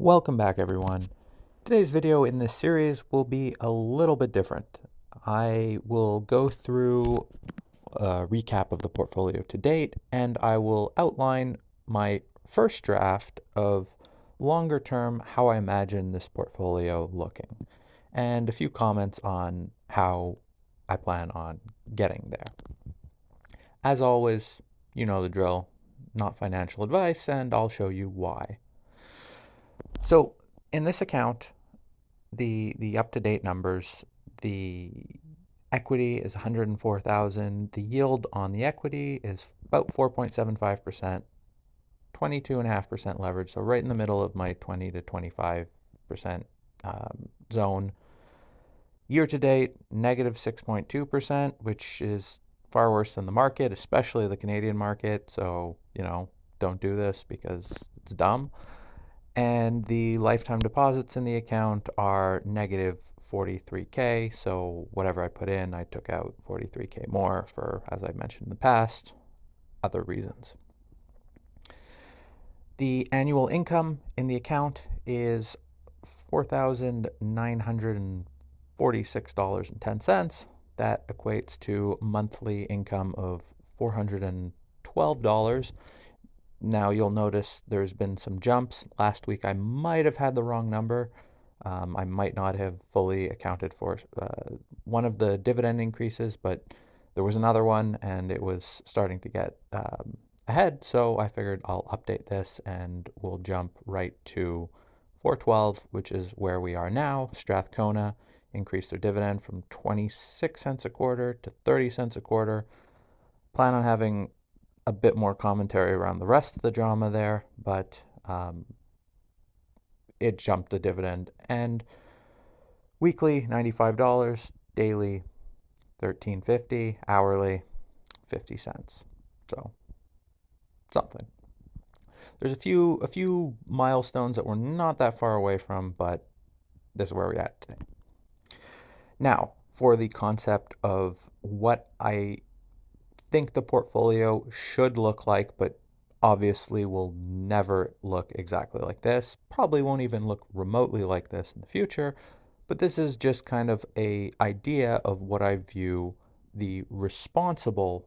Welcome back, everyone. Today's video in this series will be a little bit different. I will go through a recap of the portfolio to date, and I will outline my first draft of longer term how I imagine this portfolio looking, and a few comments on how I plan on getting there. As always, you know the drill, not financial advice, and I'll show you why. So in this account, the up-to-date numbers, the equity is 104,000. The yield on the equity is about 4.75%, 22.5% leverage, so right in the middle of my 20 to 25% zone. Year to date, negative 6.2%, which is far worse than the market, especially the Canadian market. So, don't do this because it's dumb. And the lifetime deposits in the account are negative 43K. So whatever I put in, I took out 43K more for, as I mentioned in the past, other reasons. The annual income in the account is $4,946.10. That equates to monthly income of $412. Now you'll notice there's been some jumps. Last week I might have had the wrong number. I might not have fully accounted for one of the dividend increases, but there was another one and it was starting to get ahead. So I figured I'll update this and we'll jump right to 412, which is where we are now. Strathcona increased their dividend from 26 cents a quarter to 30 cents a quarter. Plan on having a bit more commentary around the rest of the drama there, but it jumped the dividend. And weekly, $95, daily, $13.50, hourly, 50 cents. So something. There's a few milestones that we're not that far away from, but this is where we're at today. Now, for the concept of what I think the portfolio should look like, but obviously will never look exactly like this. Probably won't even look remotely like this in the future, but this is just kind of an idea of what I view the responsible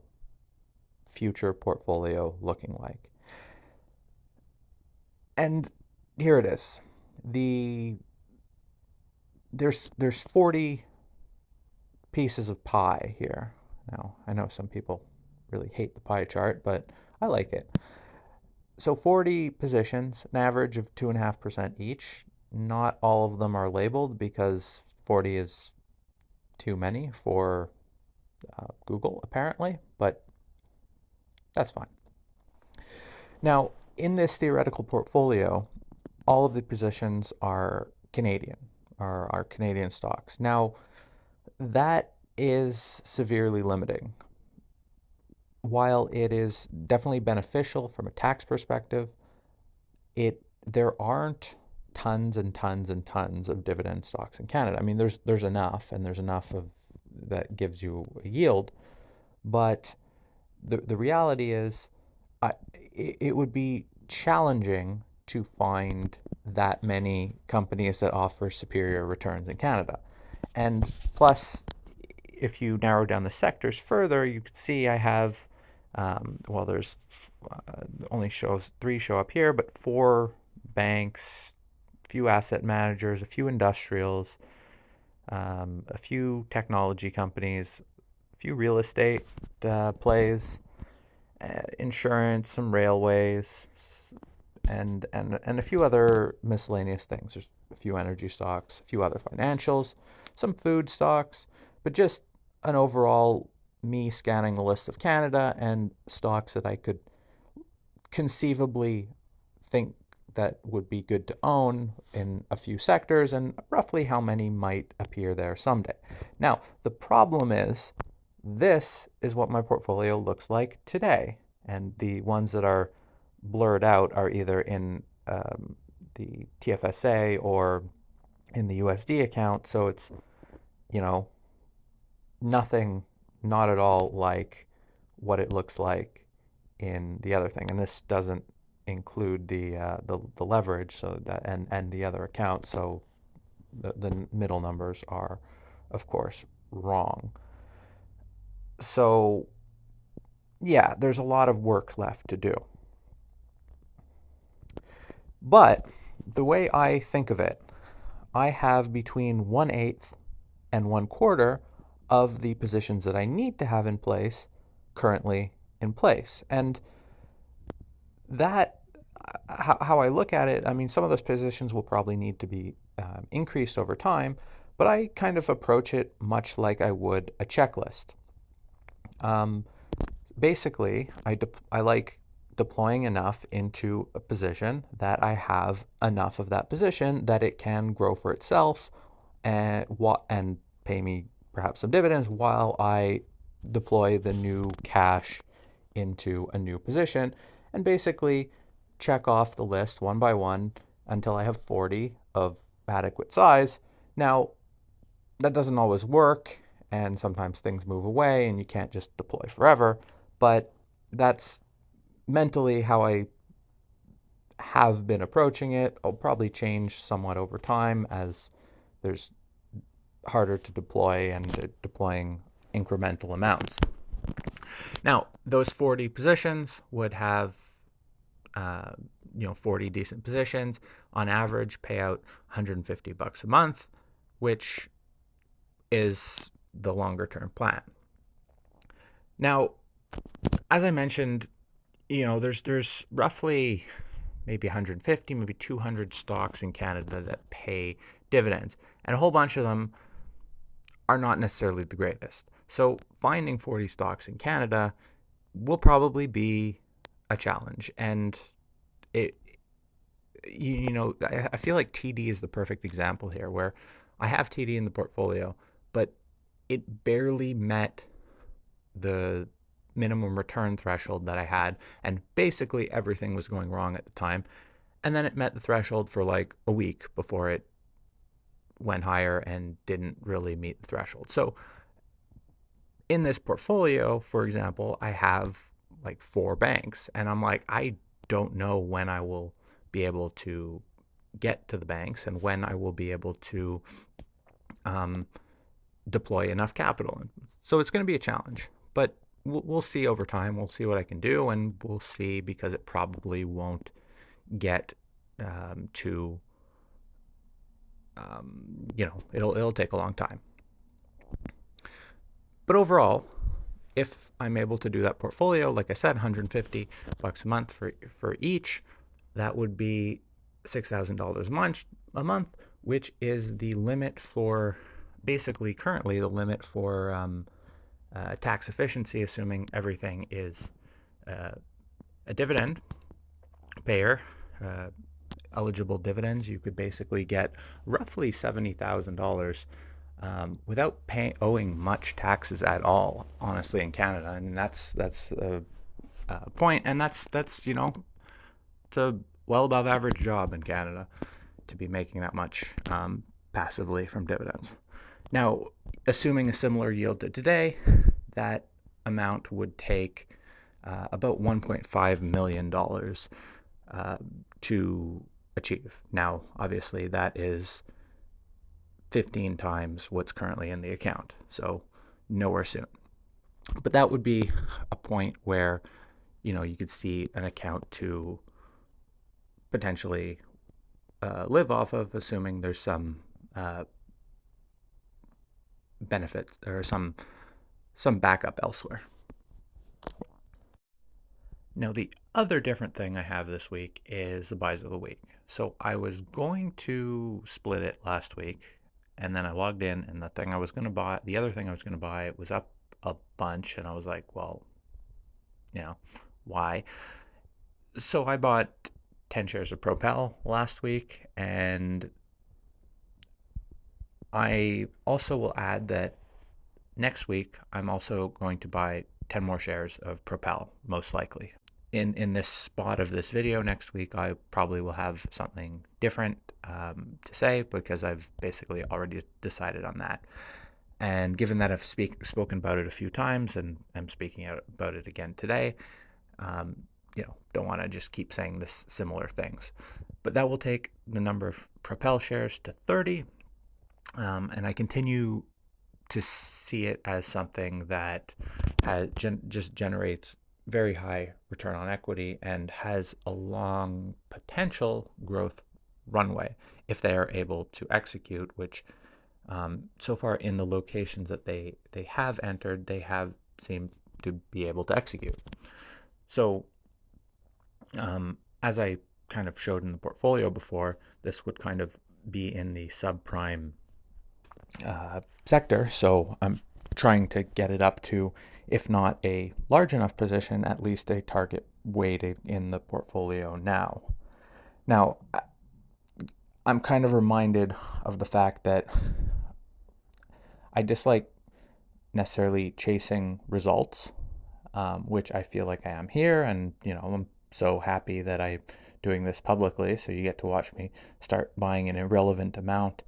future portfolio looking like. And here it is. There's 40 pieces of pie here. Now, I know some people really hate the pie chart, but I like it. So 40 positions, an average of 2.5% each. Not all of them are labeled because 40 is too many for Google, apparently, but that's fine. Now, in this theoretical portfolio, all of the positions are Canadian, are Canadian stocks. Now, that is severely limiting. While it is definitely beneficial from a tax perspective, there aren't tons and tons and tons of dividend stocks in Canada. I mean, there's enough, and there's enough of that gives you a yield, but the reality is, it would be challenging to find that many companies that offer superior returns in Canada. And plus, if you narrow down the sectors further, you could see I have, there's only three show up here, but 4 banks, a few asset managers, a few industrials, a few technology companies, a few real estate plays, insurance, some railways, and a few other miscellaneous things. There's a few energy stocks, a few other financials, some food stocks, but just an overall me scanning the list of Canada and stocks that I could conceivably think that would be good to own in a few sectors, and roughly how many might appear there someday. Now, the problem is, this is what my portfolio looks like today, and the ones that are blurred out are either in the TFSA or in the USD account, so it's, nothing, not at all like what it looks like in the other thing. And this doesn't include the leverage, so that and the other account, so the middle numbers are, of course, wrong. So yeah, there's a lot of work left to do. But the way I think of it, I have between 1/8 and 1/4 of the positions that I need to have in place currently in place. And that, how I look at it, I mean, some of those positions will probably need to be increased over time, but I kind of approach it much like I would a checklist. Um, Basically, I like deploying enough into a position that I have enough of that position that it can grow for itself and pay me perhaps some dividends while I deploy the new cash into a new position, and basically check off the list one by one until I have 40 of adequate size. Now, that doesn't always work, and sometimes things move away and you can't just deploy forever, but that's mentally how I have been approaching it. I'll probably change somewhat over time as there's harder to deploy and deploying incremental amounts. Now, those 40 positions would have, 40 decent positions. On average, pay out $150 a month, which is the longer term plan. Now, as I mentioned, there's roughly maybe 150, maybe 200 stocks in Canada that pay dividends, and a whole bunch of them are not necessarily the greatest. So finding 40 stocks in Canada will probably be a challenge. And it, I feel like TD is the perfect example here, where I have TD in the portfolio, but it barely met the minimum return threshold that I had, and basically everything was going wrong at the time. And then it met the threshold for like a week before it went higher and didn't really meet the threshold. So in this portfolio, for example, I have like 4 banks, and I'm like, I don't know when I will be able to get to the banks and when I will be able to deploy enough capital. So it's going to be a challenge, but we'll see over time. We'll see what I can do, and we'll see, because it probably won't get to, it'll take a long time. But overall, if I'm able to do that portfolio, like I said, $150 a month for each, that would be $6,000 a month, which is the limit for, basically currently the limit for tax efficiency, assuming everything is a dividend payer. Eligible dividends, you could basically get roughly $70,000 without owing much taxes at all, honestly, in Canada. And that's a point, and that's it's a well above average job in Canada to be making that much passively from dividends. Now, assuming a similar yield to today, that amount would take about $1.5 million to achieve. Now, obviously, that is 15 times what's currently in the account, so nowhere soon. But that would be a point where you could see an account to potentially live off of, assuming there's some benefits or some backup elsewhere. Now, the other different thing I have this week is the buys of the week. So I was going to split it last week, and then I logged in, and the other thing I was going to buy was up a bunch, and I was like, well, why? So I bought 10 shares of Propel last week, and I also will add that next week I'm also going to buy 10 more shares of Propel, most likely. In this spot of this video next week, I probably will have something different to say, because I've basically already decided on that. And given that I've spoken about it a few times, and I'm speaking out about it again today, don't want to just keep saying this similar things. But that will take the number of Propel shares to 30. And I continue to see it as something that just generates very high return on equity and has a long potential growth runway if they are able to execute, which so far in the locations that they have entered, they have seemed to be able to execute. So as I kind of showed in the portfolio before, this would kind of be in the subprime sector. So I'm trying to get it up to, if not a large enough position, at least a target weight in the portfolio now. Now, I'm kind of reminded of the fact that I dislike necessarily chasing results, which I feel like I am here. And, I'm so happy that I'm doing this publicly. So you get to watch me start buying an irrelevant amount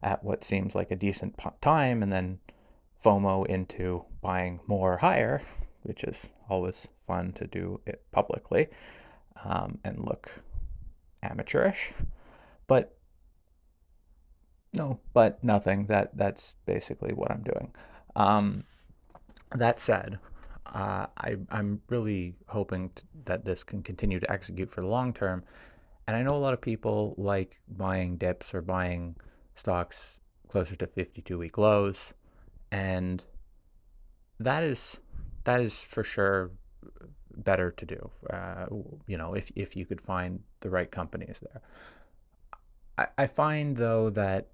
at what seems like a decent time and then FOMO into buying more higher, which is always fun to do it publicly and look amateurish. But nothing. That's basically what I'm doing. That said, I'm really hoping that this can continue to execute for the long term. And I know a lot of people like buying dips or buying stocks closer to 52-week lows, and that is for sure better to do. If you could find the right companies there. I find though that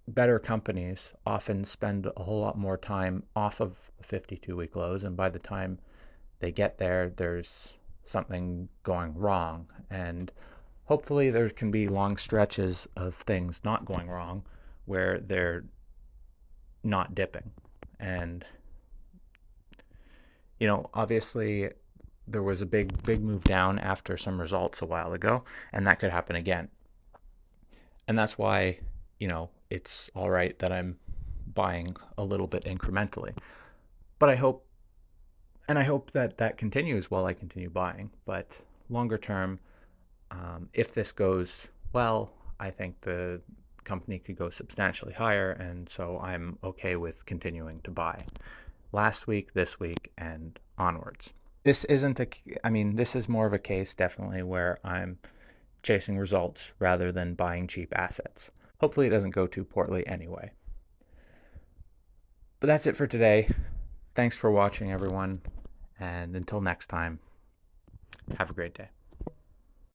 better companies often spend a whole lot more time off of the 52-week lows, and by the time they get there, there's something going wrong. And hopefully there can be long stretches of things not going wrong where they're not dipping. And obviously there was a big move down after some results a while ago, and that could happen again. And that's why it's all right that I'm buying a little bit incrementally. But I hope that continues while I continue buying. But longer term, if this goes well, I think the company could go substantially higher, and so I'm okay with continuing to buy last week, this week, and onwards. This isn't this is more of a case definitely where I'm chasing results rather than buying cheap assets. Hopefully it doesn't go too poorly anyway. But that's it for today. Thanks for watching, everyone, and until next time, have a great day.